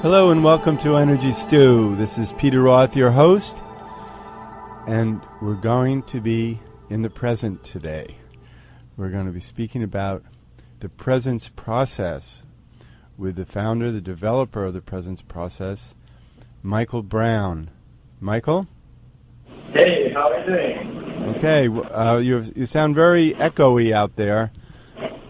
Hello and welcome to Energy Stew. This is Peter Roth, your host, and we're going to be in the present today. We're going to be speaking about the presence process with the founder, the developer of the presence process, Michael Brown. Michael? Hey, how are you doing? Okay, you sound very echoey out there.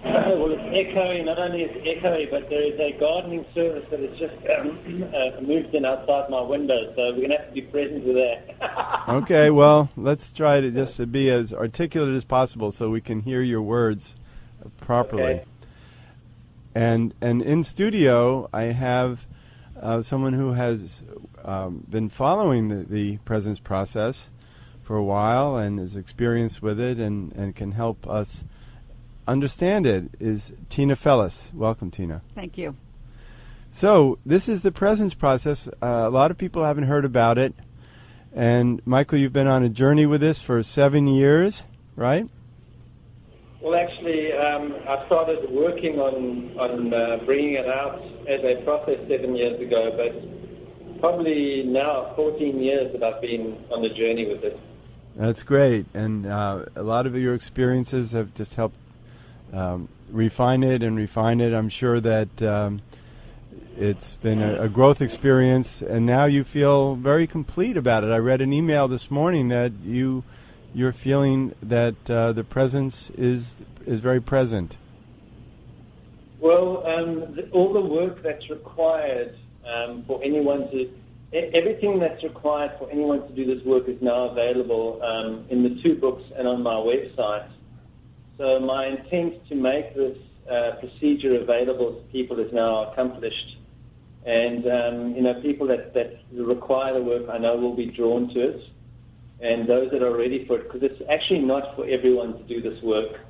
Well, it's echoey. Not only is it echoey, but there is a gardening service that has just moved in outside my window, so we're going to have to be present with that. Okay, well, let's try to be as articulate as possible so we can hear your words properly. Okay. And in studio, I have someone who has been following the presence process for a while and is experienced with it and can help us understand it, is Tina Fellis. Welcome, Tina. Thank you. So this is the presence process. A lot of people haven't heard about it. And Michael, you've been on a journey with this for 7 years, right? Well, actually, I started working on bringing it out as a process 7 years ago, but probably now 14 years that I've been on the journey with it. That's great. And a lot of your experiences have just helped refine it. I'm sure that it's been a growth experience, and now you feel very complete about it. I read an email this morning that you're feeling that the presence is very present. Well, all the work that's required for anyone to... Everything that's required for anyone to do this work is now available in the 2 books and on my website. So my intent to make this procedure available to people is now accomplished. And, people that require the work, I know, will be drawn to it. And those that are ready for it, because it's actually not for everyone to do this work.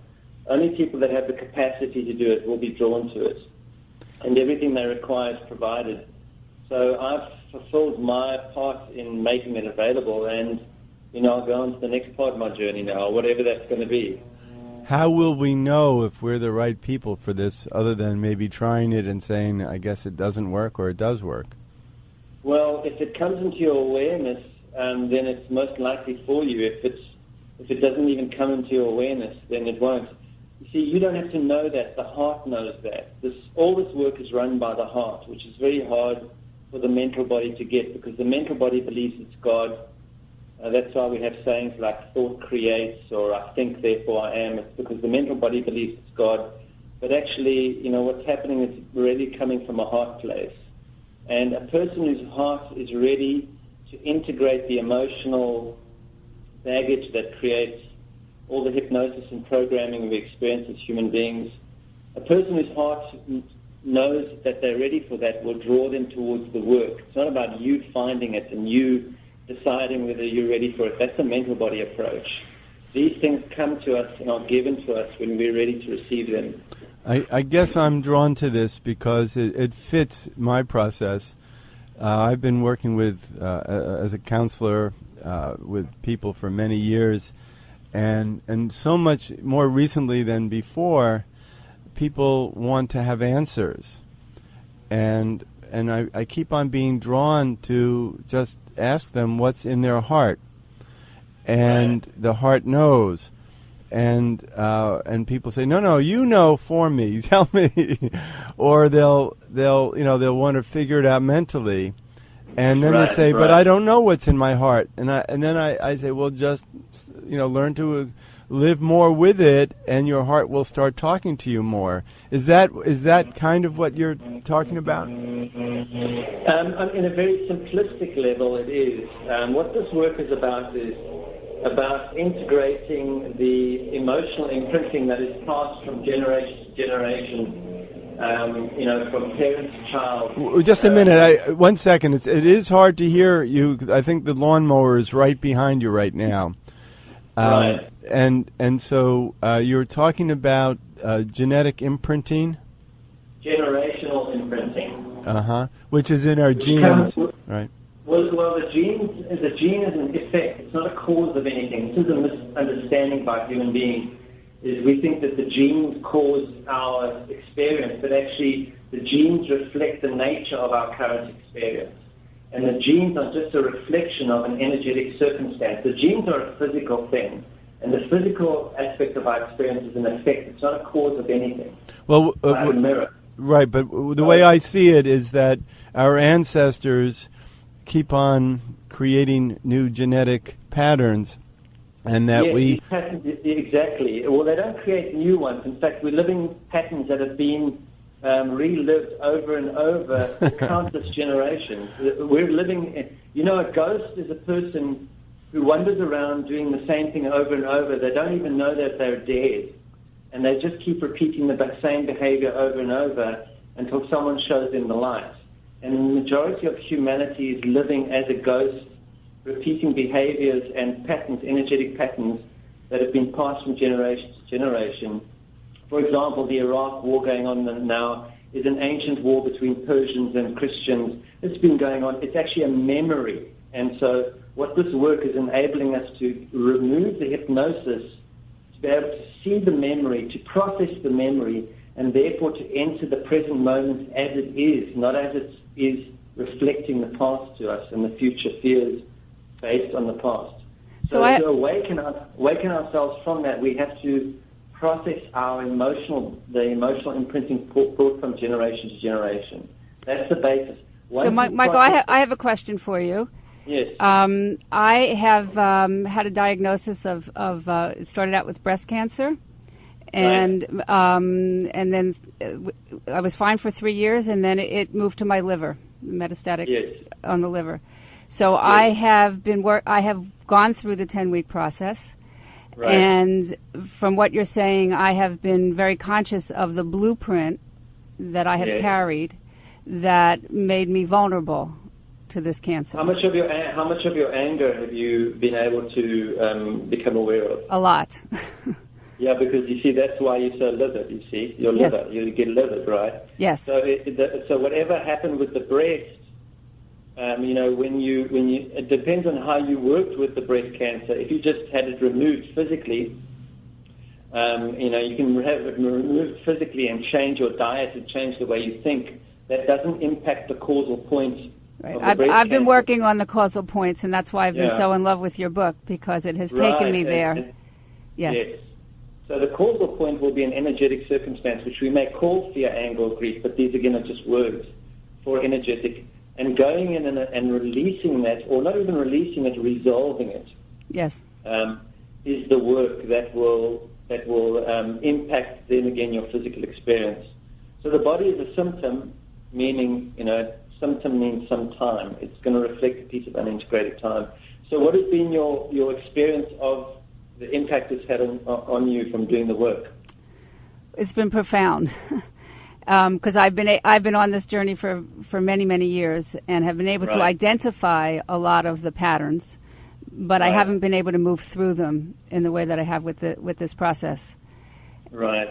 Only people that have the capacity to do it will be drawn to it. And everything they require is provided. So I've fulfilled my part in making it available, and, I'll go on to the next part of my journey now, whatever that's going to be. How will we know if we're the right people for this, other than maybe trying it and saying, I guess it doesn't work, or it does work? Well, if it comes into your awareness, then it's most likely for you. If it doesn't even come into your awareness, then it won't. You see, you don't have to know that. The heart knows that. All this work is run by the heart, which is very hard for the mental body to get, because the mental body believes it's God. That's why we have sayings like thought creates, or I think, therefore I am. It's because the mental body believes it's God. But actually, what's happening is really coming from a heart place. And a person whose heart is ready to integrate the emotional baggage that creates all the hypnosis and programming we experience as human beings, a person whose heart knows that they're ready for that will draw them towards the work. It's not about you finding it and you deciding whether you're ready for it. That's a mental body approach. These things come to us and are given to us when we're ready to receive them. I guess I'm drawn to this because it fits my process. I've been working with as a counselor with people for many years, and so much more recently than before, people want to have answers, and I keep on being drawn to just ask them what's in their heart, and right. The heart knows, and people say, no, you know for me, tell me, or they'll want to figure it out mentally, and then they say, but I don't know what's in my heart, and then I say, well, just learn to live more with it, and your heart will start talking to you more. Is that kind of what you're talking about? In a very simplistic level, it is. What this work is about integrating the emotional imprinting that is passed from generation to generation, from parent to child. Just a minute. 1 second. It is hard to hear you. I think the lawnmower is right behind you right now. Right. And so you're talking about genetic imprinting? Generational imprinting. Which is in our genes, right? Well, the gene is an effect. It's not a cause of anything. This is a misunderstanding by human beings. Is we think that the genes cause our experience, but actually the genes reflect the nature of our current experience. And the genes are just a reflection of an energetic circumstance. The genes are a physical thing, and the physical aspect of our experience is an effect. It's not a cause of anything. Well, like a mirror. Right, but the way I see it is that our ancestors keep on creating new genetic patterns, and that these patterns, exactly. Well, they don't create new ones. In fact, we're living patterns that have been relived over and over for countless generations. We're living, a ghost is a person who wanders around doing the same thing over and over. They don't even know that they're dead. And they just keep repeating the same behavior over and over until someone shows them the light. And the majority of humanity is living as a ghost, repeating behaviors and patterns, energetic patterns, that have been passed from generation to generation. For example, the Iraq war going on now is an ancient war between Persians and Christians. It's been going on. It's actually a memory. And so what this work is enabling us to remove the hypnosis, to be able to see the memory, to process the memory, and therefore to enter the present moment as it is, not as it is reflecting the past to us and the future fears based on the past. So to awaken ourselves from that, we have to process the emotional imprinting brought from generation to generation. That's the basis. So, Michael, I have a question for you. Yes. I have had a diagnosis of it started out with breast cancer, and then I was fine for 3 years, and then it moved to my liver, metastatic on the liver. So I have gone through the 10-week process. Right. And from what you're saying, I have been very conscious of the blueprint that I have carried that made me vulnerable to this cancer. How much of your anger have you been able to become aware of? A lot. Yeah, because you see, that's why you're so livid. You see, your liver, you get livid, right? Yes. So, so whatever happened with the breast, it depends on how you worked with the breast cancer. If you just had it removed physically, you can have it removed physically and change your diet and change the way you think. That doesn't impact the causal point. Right. I've been working on the causal points, and that's why I've been so in love with your book, because it has taken me there. Yes. So the causal point will be an energetic circumstance, which we may call fear, anger, or grief, but these again are just words for energetic. And going in and releasing that, or not even releasing it, resolving it, is the work that will impact then again your physical experience. So the body is a symptom, meaning symptom means some time. It's going to reflect a piece of unintegrated time. So what has been your experience of the impact it's had on you from doing the work? It's been profound. Because I've been on this journey for many, many years and have been able to identify a lot of the patterns, but I haven't been able to move through them in the way that I have with this process. Right.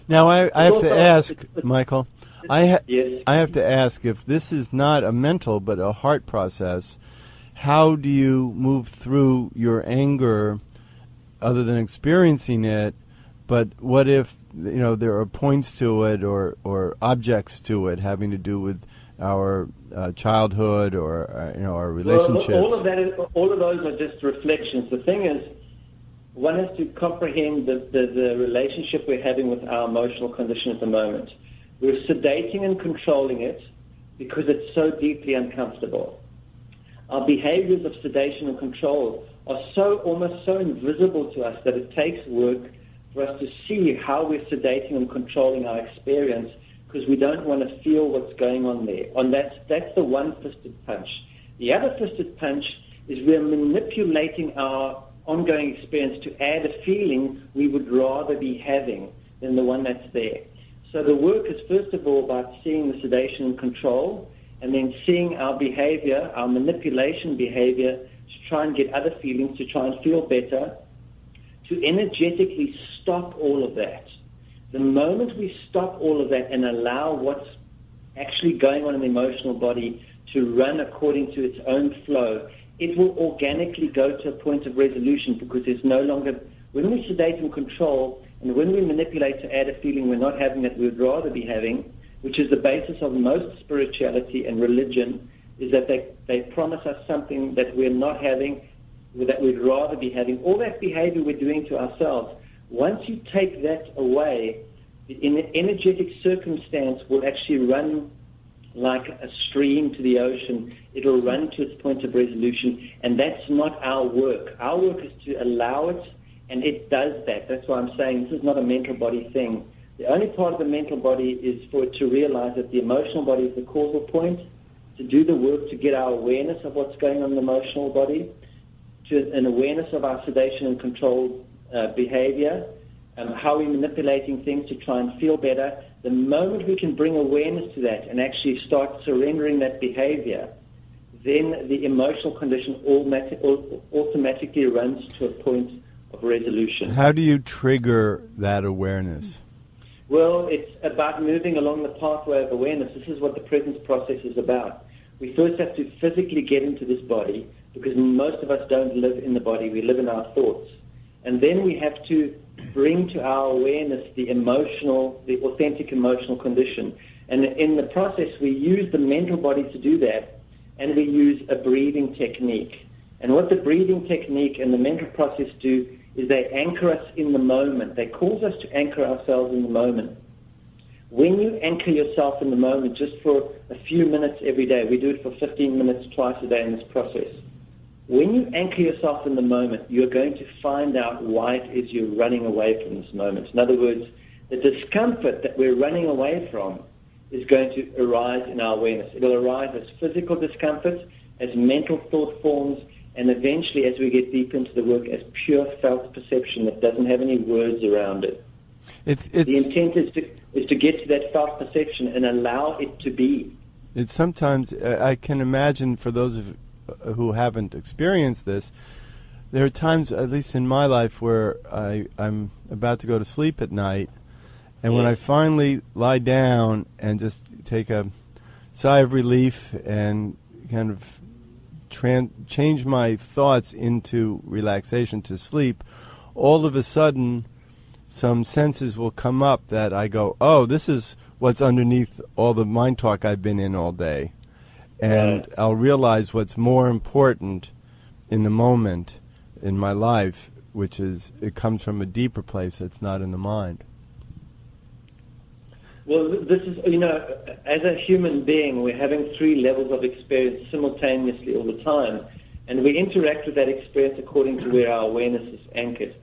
Now I have to ask, Michael, I have to ask, if this is not a mental but a heart process, how do you move through your anger other than experiencing it? But what if there are points to it or objects to it having to do with our childhood or our relationships? Well, all of those are just reflections. The thing is, one has to comprehend the relationship we're having with our emotional condition at the moment. We're sedating and controlling it because it's so deeply uncomfortable. Our behaviors of sedation and control are almost so invisible to us that it takes work for us to see how we're sedating and controlling our experience, because we don't want to feel what's going on there. And that's the one-fisted punch. The other fisted punch is we're manipulating our ongoing experience to add a feeling we would rather be having than the one that's there. So the work is first of all about seeing the sedation and control, and then seeing our behavior, our manipulation behavior, to try and get other feelings, to try and feel better, to energetically stop all of that. The moment we stop all of that and allow what's actually going on in the emotional body to run according to its own flow, it will organically go to a point of resolution, because there's no longer, when we sedate and control and when we manipulate to add a feeling we're not having that we would rather be having, which is the basis of most spirituality and religion, is that they promise us something that we're not having, that we'd rather be having. All that behavior we're doing to ourselves, once you take that away, the energetic circumstance will actually run like a stream to the ocean. It'll run to its point of resolution, and that's not our work. Our work is to allow it, and it does that. That's why I'm saying this is not a mental body thing. The only part of the mental body is for it to realize that the emotional body is the causal point, to do the work to get our awareness of what's going on in the emotional body, to an awareness of our sedation and controlled behavior, how we're manipulating things to try and feel better. The moment we can bring awareness to that and actually start surrendering that behavior, then the emotional condition automatically runs to a point of resolution. How do you trigger that awareness? Well, it's about moving along the pathway of awareness. This is what the presence process is about. We first have to physically get into this body, because most of us don't live in the body. We live in our thoughts. And then we have to bring to our awareness the authentic emotional condition. And in the process, we use the mental body to do that, and we use a breathing technique. And what the breathing technique and the mental process do is they anchor us in the moment. They cause us to anchor ourselves in the moment. When you anchor yourself in the moment just for a few minutes every day, we do it for 15 minutes twice a day in this process. When you anchor yourself in the moment, you're going to find out why it is you're running away from this moment. In other words, the discomfort that we're running away from is going to arise in our awareness. It'll arise as physical discomfort, as mental thought forms, and eventually, as we get deep into the work, as pure felt perception that doesn't have any words around it. The intent is to get to that felt perception and allow it to be. It's sometimes, I can imagine for those who haven't experienced this, there are times, at least in my life, where I'm about to go to sleep at night, and when I finally lie down and just take a sigh of relief and kind of change my thoughts into relaxation to sleep, all of a sudden some senses will come up that I go, oh, this is what's underneath all the mind talk I've been in all day. And I'll realize what's more important in the moment in my life, which is it comes from a deeper place that's not in the mind. Well, this is, as a human being, we're having three levels of experience simultaneously all the time, and we interact with that experience according to where our awareness is anchored.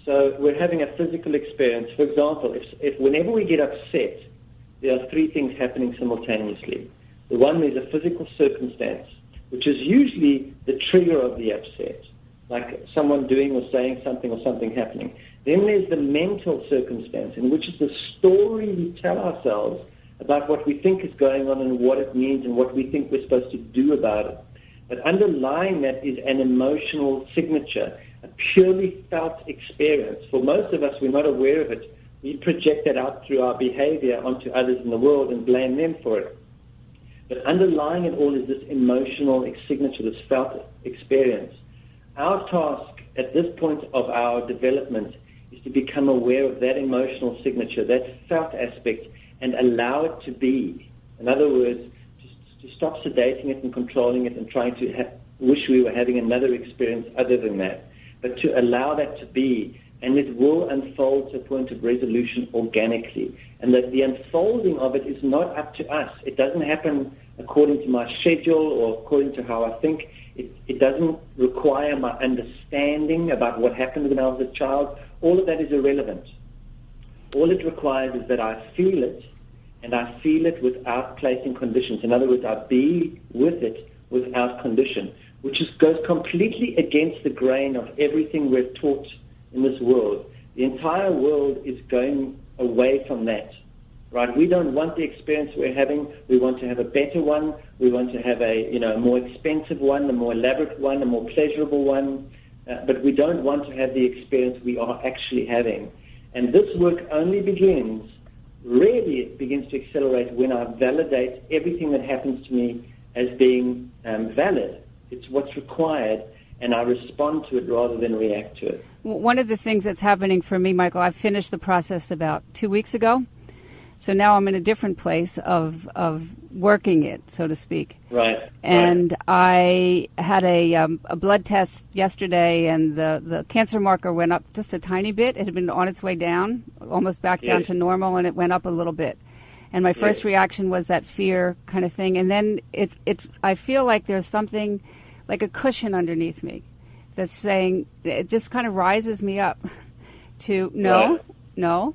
So we're having a physical experience. For example, if whenever we get upset, there are three things happening simultaneously. The one is a physical circumstance, which is usually the trigger of the upset, like someone doing or saying something or something happening. Then there's the mental circumstance, in which is the story we tell ourselves about what we think is going on and what it means and what we think we're supposed to do about it. But underlying that is an emotional signature, a purely felt experience. For most of us, we're not aware of it. We project that out through our behavior onto others in the world and blame them for it. But underlying it all is this emotional signature, this felt experience. Our task at this point of our development is to become aware of that emotional signature, that felt aspect, and allow it to be. In other words, to stop sedating it and controlling it and trying to wish we were having another experience other than that, but to allow that to be, and it will unfold to a point of resolution organically. And that the unfolding of it is not up to us. It doesn't happen according to my schedule or according to how I think. It doesn't require my understanding about what happened when I was a child. All of that is irrelevant. All it requires is that I feel it, and I feel it without placing conditions. In other words, I be with it without condition, which goes completely against the grain of everything we're taught in this world. The entire world is going away from that. Right? We don't want the experience we're having. We want to have a better one. We want to have a more expensive one, a more elaborate one, a more pleasurable one. But we don't want to have the experience we are actually having. And this work only begins, really it begins to accelerate when I validate everything that happens to me as being valid. It's what's required, and I respond to it rather than react to it. One of the things that's happening for me, Michael, I finished the process about 2 weeks ago. So now I'm in a different place of working it, so to speak. Right. And I had a blood test yesterday, and the cancer marker went up just a tiny bit. It had been on its way down, almost back down to normal, and it went up a little bit. And my first reaction was that fear kind of thing. And then I feel like there's something like a cushion underneath me that's saying, it just kind of rises me up to no,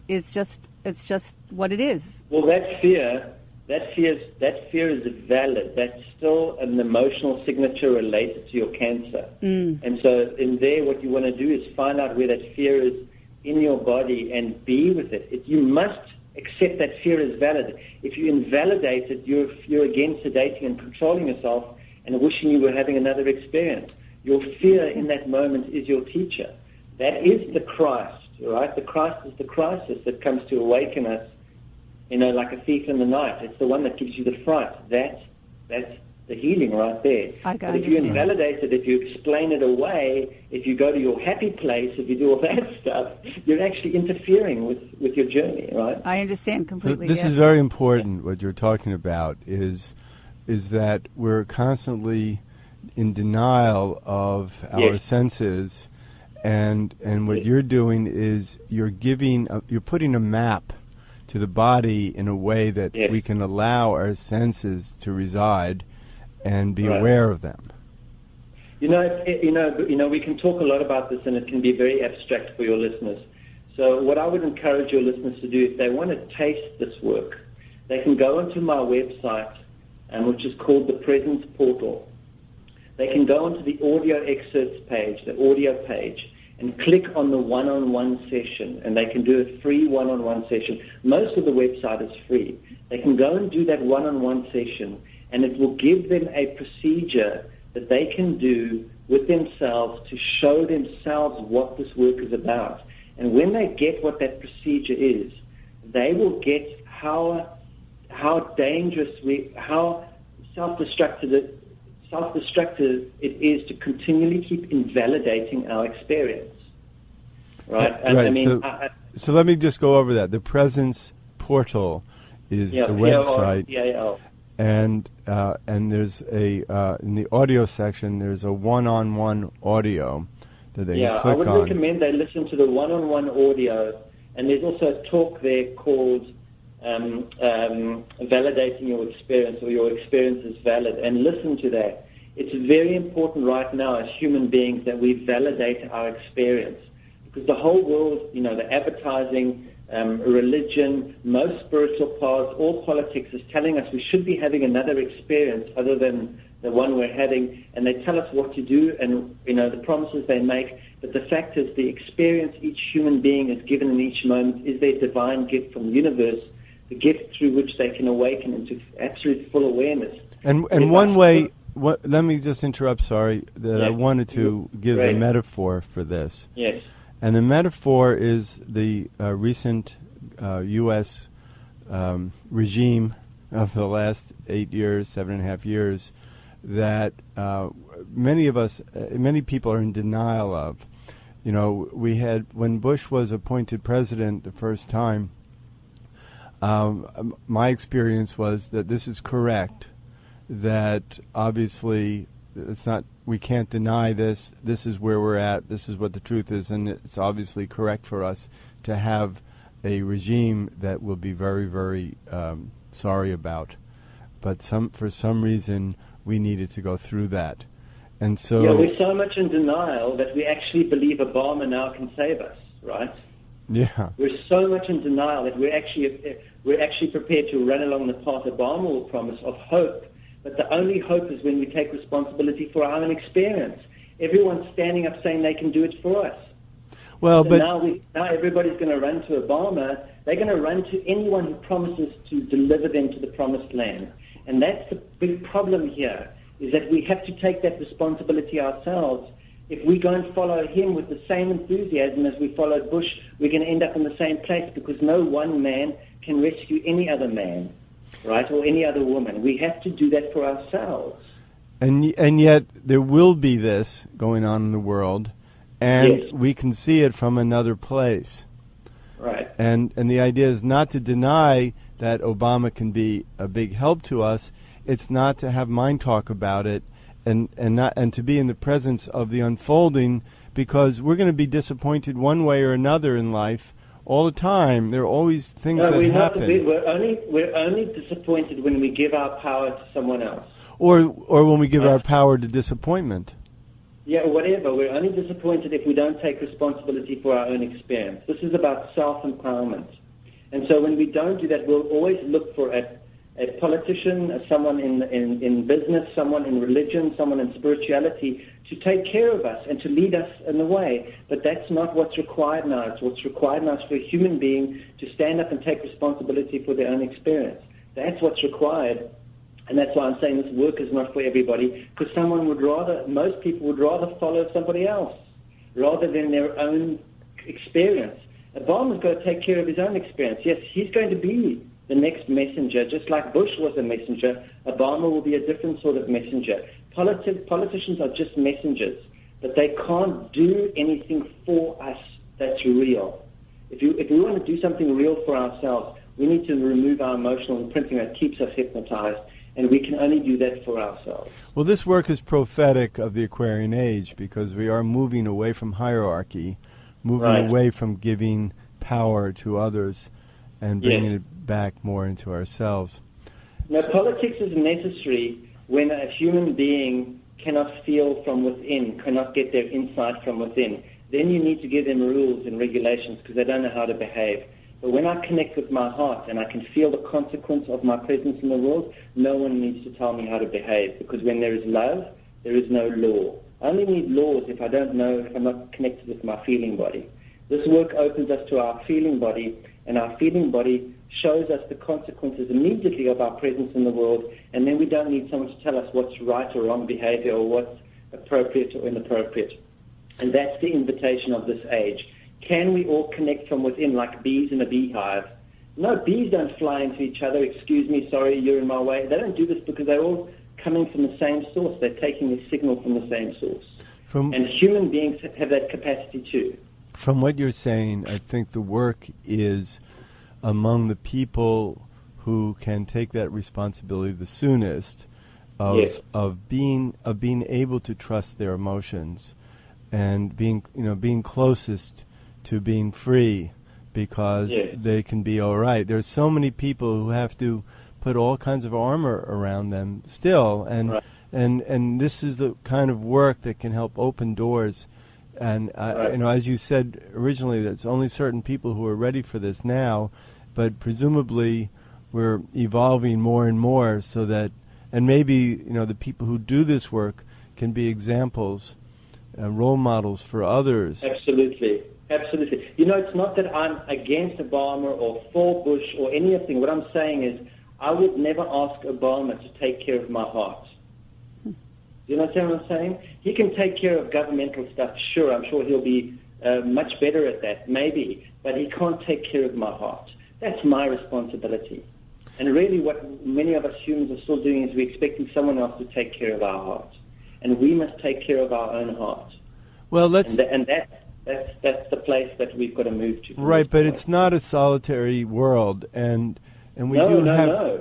it's just what it is. Well, that fear is valid. That's still an emotional signature related to your cancer. And so in there, what you want to do is find out where that fear is in your body and be with it. You must accept that fear is valid. If you invalidate it, you're again sedating and controlling yourself and wishing you were having another experience. Your fear in that moment is your teacher. That is the Christ, right? The Christ is the crisis that comes to awaken us, like a thief in the night. It's the one that gives you the fright. That's the healing right there. But if you invalidate it, if you explain it away, if you go to your happy place, if you do all that stuff, you're actually interfering with your journey, right? I understand completely. This is very important. What you're talking about is that we're constantly in denial of our senses, and what you're doing is you're putting a map to the body in a way that we can allow our senses to reside and be aware of them. We can talk a lot about this, and it can be very abstract for your listeners. So what I would encourage your listeners to do, if they want to taste this work, they can go onto my website, which is called the Presence Portal. They can go onto the audio excerpts page, the audio page, and click on the one-on-one session, and they can do a free one-on-one session. Most of the website is free. They can go and do that one-on-one session, and it will give them a procedure that they can do with themselves to show themselves what this work is about. And when they get what that procedure is, they will get how dangerous, how self-destructive it is to continually keep invalidating our experience. Right? Right. So let me just go over that. The Presence Portal is the website. P-A-R-T-A-L. And there's in the audio section, there's a one-on-one audio that they can click on. I would recommend they listen to the one-on-one audio, and there's also a talk there called Validating Your Experience, or Your Experience is Valid, and listen to that. It's very important right now as human beings that we validate our experience, because the whole world, the advertising, religion, most spiritual paths, all politics is telling us we should be having another experience other than the one we're having, and they tell us what to do and, the promises they make. But the fact is the experience each human being is given in each moment is their divine gift from the universe, the gift through which they can awaken into absolute full awareness. And one way, let me just interrupt, sorry, I wanted to give a metaphor for this. Yes. And the metaphor is the recent U.S. Regime of the last 8 years, 7.5 years, that many people are in denial of. We had, when Bush was appointed president the first time, my experience was that this is correct, that obviously we can't deny this. This is where we're at. This is what the truth is, and it's obviously correct for us to have a regime that we'll be very, very sorry about. But for some reason, we needed to go through that. And so we're so much in denial that we actually believe Obama now can save us, right? Yeah. We're so much in denial that we're actually prepared to run along the path Obama will promise of hope. But the only hope is when we take responsibility for our own experience. Everyone's standing up saying they can do it for us. Well, so but now everybody's going to run to Obama. They're going to run to anyone who promises to deliver them to the promised land. And that's the big problem here, is that we have to take that responsibility ourselves. If we go and follow him with the same enthusiasm as we followed Bush, we're going to end up in the same place, because no one man can rescue any other man, right, or any other woman. We have to do that for ourselves. And yet there will be this going on in the world, and we can see it from another place. Right. And the idea is not to deny that Obama can be a big help to us. It's not to have mind talk about it, and to be in the presence of the unfolding, because we're going to be disappointed one way or another in life all the time. There are always things that happen. We're only disappointed when we give our power to someone else, or when we give our power to disappointment. Yeah, whatever. We're only disappointed if we don't take responsibility for our own experience. This is about self-empowerment. And so when we don't do that, we'll always look for a politician, someone in business, someone in religion, someone in spirituality to take care of us and to lead us in the way. But that's not what's required now. It's what's required now is for a human being to stand up and take responsibility for their own experience. That's what's required. And that's why I'm saying this work is not for everybody, because most people would rather follow somebody else rather than their own experience. Obama's got to take care of his own experience. Yes, he's going to be the next messenger, just like Bush was a messenger. Obama will be a different sort of messenger. Politicians are just messengers, but they can't do anything for us that's real. If we want to do something real for ourselves, we need to remove our emotional imprinting that keeps us hypnotized. And we can only do that for ourselves. Well, this work is prophetic of the Aquarian Age, because we are moving away from hierarchy, moving away from giving power to others and bringing it back more into ourselves. Now, politics is necessary when a human being cannot feel from within, cannot get their insight from within. Then you need to give them rules and regulations because they don't know how to behave. But when I connect with my heart and I can feel the consequence of my presence in the world, no one needs to tell me how to behave, because when there is love, there is no law. I only need laws if I'm not connected with my feeling body. This work opens us to our feeling body, and our feeling body shows us the consequences immediately of our presence in the world, and then we don't need someone to tell us what's right or wrong behavior or what's appropriate or inappropriate. And that's the invitation of this age. Can we all connect from within like bees in a beehive? No, bees don't fly into each other. Excuse me, sorry, you're in my way. They don't do this because they're all coming from the same source. They're taking a signal from the same source. And human beings have that capacity too. From what you're saying, I think the work is among the people who can take that responsibility the soonest of being able to trust their emotions and being closest to being free, because they can be all right. There's so many people who have to put all kinds of armor around them still, and this is the kind of work that can help open doors. And as you said originally, that's only certain people who are ready for this now, but presumably we're evolving more and more so that, and maybe the people who do this work can be examples, role models for others. Absolutely. It's not that I'm against Obama or for Bush or anything. What I'm saying is I would never ask Obama to take care of my heart. You understand what I'm saying? He can take care of governmental stuff, sure. I'm sure he'll be much better at that, maybe. But he can't take care of my heart. That's my responsibility. And really what many of us humans are still doing is we're expecting someone else to take care of our heart. And we must take care of our own heart. Well, let's... That's the place that we've got to move to. Right, but it's not a solitary world, and we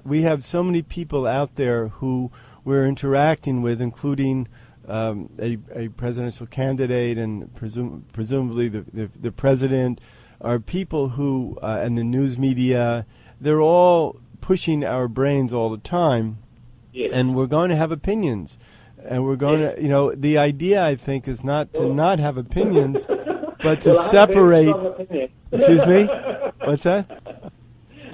we have so many people out there who we're interacting with, including a presidential candidate and presumably the president, are people who and the news media. They're all pushing our brains all the time, and we're going to have opinions. And we're going to, the idea, I think, is not to not have opinions, but to separate. Excuse me? What's that?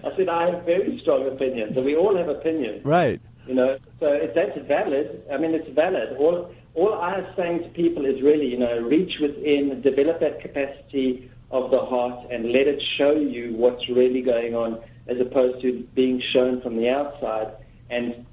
I said I have very strong opinions, and we all have opinions. Right. So if that's valid, I mean, it's valid. All I'm saying to people is really, reach within, develop that capacity of the heart, and let it show you what's really going on, as opposed to being shown from the outside. And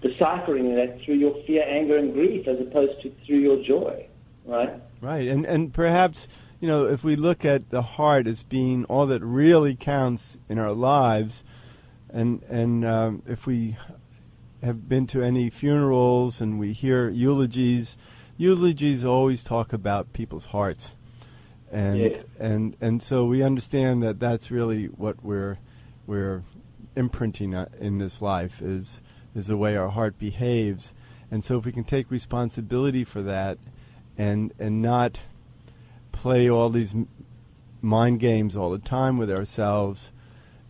deciphering that through your fear, anger, and grief, as opposed to through your joy, right? Right, and perhaps if we look at the heart as being all that really counts in our lives, and if we have been to any funerals and we hear eulogies always talk about people's hearts, and so we understand that that's really what we're imprinting in this life is the way our heart behaves. And so if we can take responsibility for that and not play all these mind games all the time with ourselves,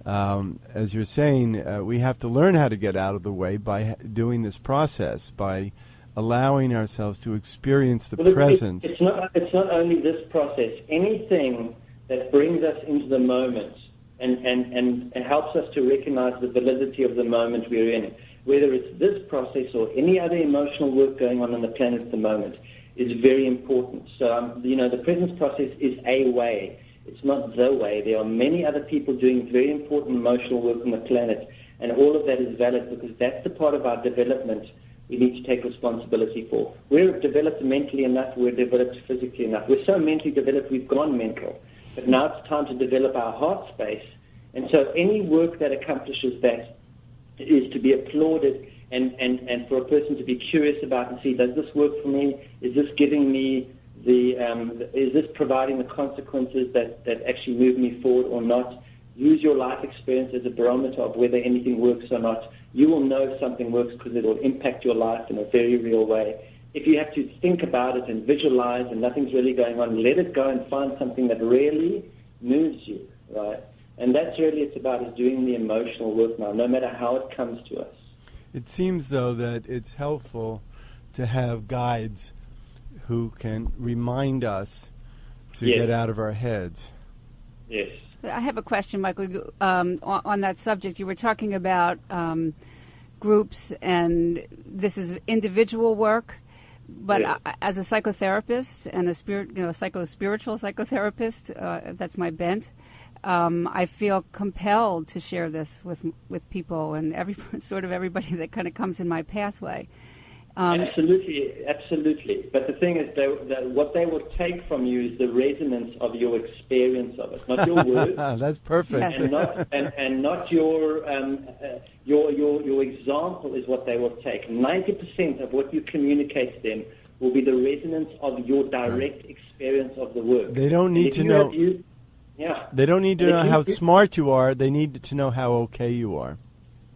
as you're saying, we have to learn how to get out of the way by doing this process, by allowing ourselves to experience the presence. It's not only this process. Anything that brings us into the moment and helps us to recognize the validity of the moment we're in, whether it's this process or any other emotional work going on the planet at the moment, is very important. So, the presence process is a way. It's not the way. There are many other people doing very important emotional work on the planet, and all of that is valid because that's the part of our development we need to take responsibility for. We're developed mentally enough, we're developed physically enough. We're so mentally developed, we've gone mental. But now it's time to develop our heart space. And so any work that accomplishes that is to be applauded and for a person to be curious about and see, does this work for me? Is this giving me is this providing the consequences that actually move me forward or not? Use your life experience as a barometer of whether anything works or not. You will know if something works because it will impact your life in a very real way. If you have to think about it and visualize and nothing's really going on, let it go and find something that really moves you, right? And that's really it's about, is doing the emotional work now, no matter how it comes to us. It seems, though, that it's helpful to have guides who can remind us to get out of our heads. Yes. I have a question, Michael, on that subject. You were talking about groups, and this is individual work. But as a psychotherapist and a spiritual psychotherapist, that's my bent. I feel compelled to share this with people and everybody that kind of comes in my pathway. Absolutely. But the thing is, what they will take from you is the resonance of your experience of it, not your words. That's perfect. Yes. And not your example is what they will take. 90% of what you communicate to them will be the resonance of your direct experience of the work. They don't need to know. They don't need to know how smart you are. They need to know how okay you are.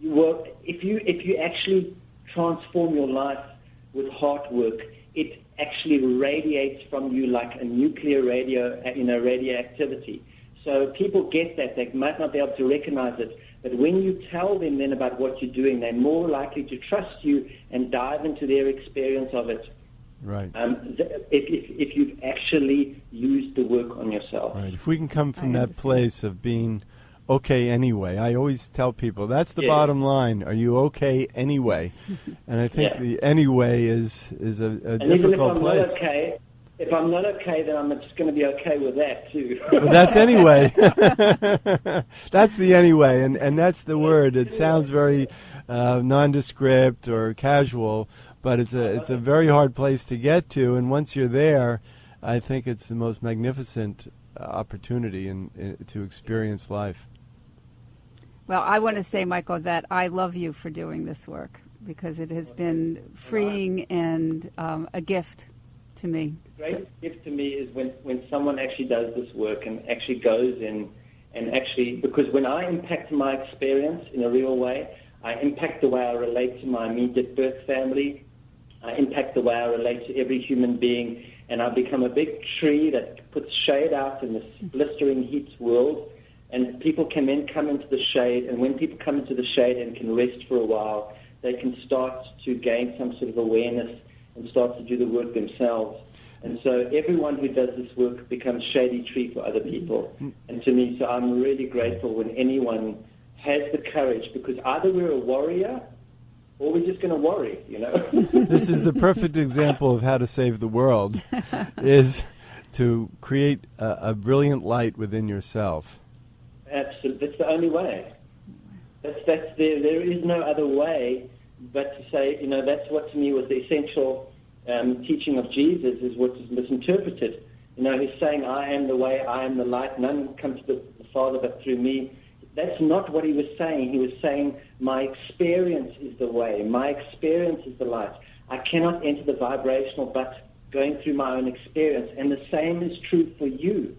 Well, if you actually transform your life with heart work, it actually radiates from you like a nuclear radioactivity. So people get that. They might not be able to recognize it, but when you tell them then about what you're doing, they're more likely to trust you and dive into their experience of it. Right. If you've actually used the work on yourself. Right. If we can come from that place of being okay anyway. I always tell people that's the bottom line. Are you okay anyway? And I think the anyway is a difficult place. If I'm not okay, then I'm just going to be okay with that too. Well, that's anyway. That's the anyway, and that's the word. It sounds very nondescript or casual, but it's a very hard place to get to. And once you're there, I think it's the most magnificent opportunity to experience life. Well, I want to say, Michael, that I love you for doing this work because it has been freeing and a gift to me. The greatest gift to me is when someone actually does this work and actually goes in and actually, because when I impact my experience in a real way, I impact the way I relate to my immediate birth family, I impact the way I relate to every human being, and I become a big tree that puts shade out in this blistering heat world. And people can then come into the shade, and when people come into the shade and can rest for a while, they can start to gain some sort of awareness and start to do the work themselves. And so everyone who does this work becomes shady tree for other people. And to me, so I'm really grateful when anyone has the courage, because either we're a warrior or we're just going to worry, This is the perfect example of how to save the world, is to create a brilliant light within yourself. Absolutely. That's the only way. There is no other way but to say, that's what to me was the essential teaching of Jesus, is what is misinterpreted. He's saying, I am the way, I am the light, none come to the Father but through me. That's not what he was saying. He was saying, my experience is the way, my experience is the light. I cannot enter the vibrational but going through my own experience, and the same is true for you.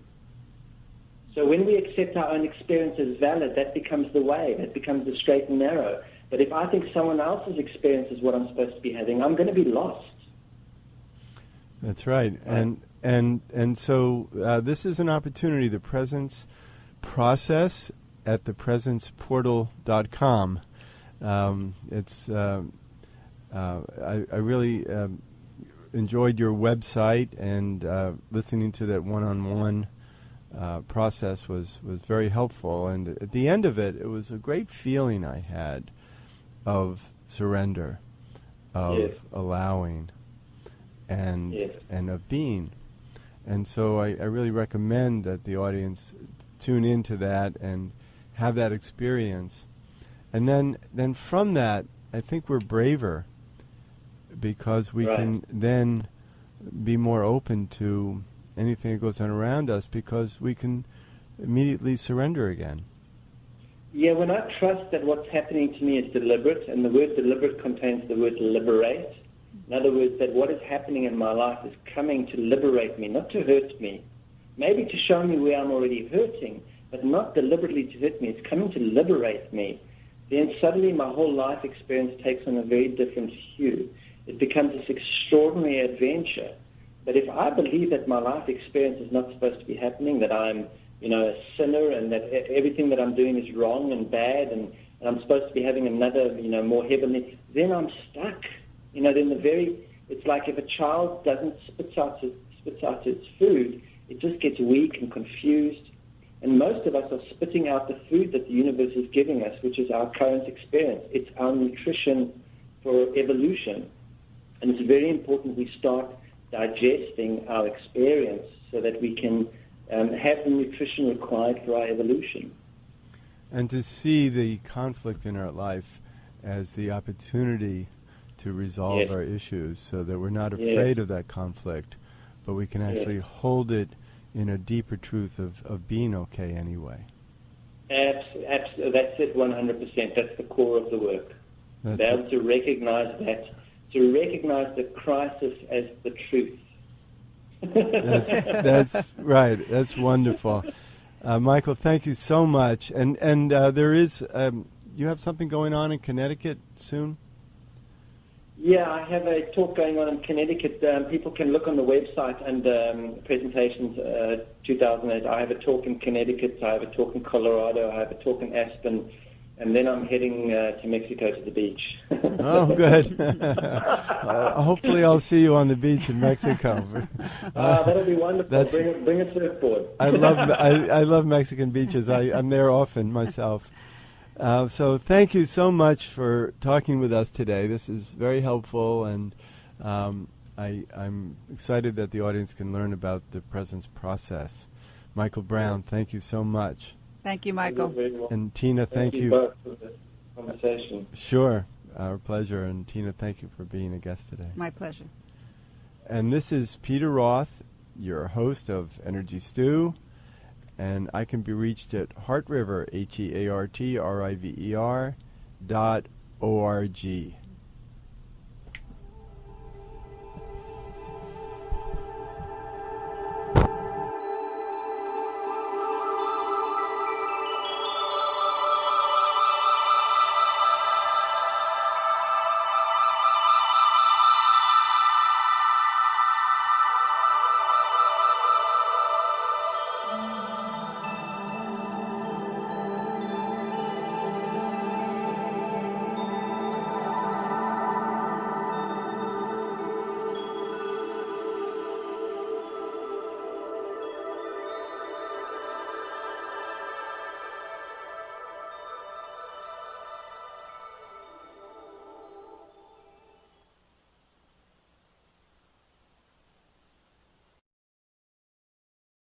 So when we accept our own experience as valid, that becomes the way, that becomes the straight and narrow. But if I think someone else's experience is what I'm supposed to be having, I'm going to be lost. That's right. And so this is an opportunity, the Presence Process at thepresenceportal.com. I really enjoyed your website, and listening to that one-on-one process was very helpful. And at the end of it, it was a great feeling I had of surrender, of allowing, and of being. And so I really recommend that the audience tune into that and have that experience. And then from that, I think we're braver, because we can then be more open to anything that goes on around us, because we can immediately surrender again. Yeah, when I trust that what's happening to me is deliberate, and the word deliberate contains the word liberate. In other words, that what is happening in my life is coming to liberate me, not to hurt me. Maybe to show me where I'm already hurting, but not deliberately to hurt me. It's coming to liberate me. Then suddenly my whole life experience takes on a very different hue. It becomes this extraordinary adventure. But if I believe that my life experience is not supposed to be happening, that I'm, a sinner, and that everything that I'm doing is wrong and bad, and I'm supposed to be having another, more heavenly, then I'm stuck. It's like if a child doesn't spits out its food, it just gets weak and confused. And most of us are spitting out the food that the universe is giving us, which is our current experience. It's our nutrition for evolution. And it's very important we start digesting our experience so that we can have the nutrition required for our evolution. And to see the conflict in our life as the opportunity to resolve our issues, so that we're not afraid of that conflict, but we can actually hold it in a deeper truth of being okay anyway. Absolutely. That's it, 100%. That's the core of the work. Be able to recognize that, to recognize the crisis as the truth. That's right. That's wonderful. Michael, thank you so much. And there is, you have something going on in Connecticut soon? Yeah, I have a talk going on in Connecticut. People can look on the website and presentations 2008. I have a talk in Connecticut. I have a talk in Colorado. I have a talk in Aspen. And then I'm heading to Mexico to the beach. Oh, good. Hopefully I'll see you on the beach in Mexico. That'll be wonderful. Bring a surfboard. I love Mexican beaches. I'm there often myself. So thank you so much for talking with us today. This is very helpful, and I'm excited that the audience can learn about the Presence Process. Michael Brown, thank you so much. Thank you, Michael. And Tina, thank you both for the conversation. Sure, our pleasure. And Tina, thank you for being a guest today. My pleasure. And this is Peter Roth, your host of Energy Stew. And I can be reached at Heart River, HeartRiver.org.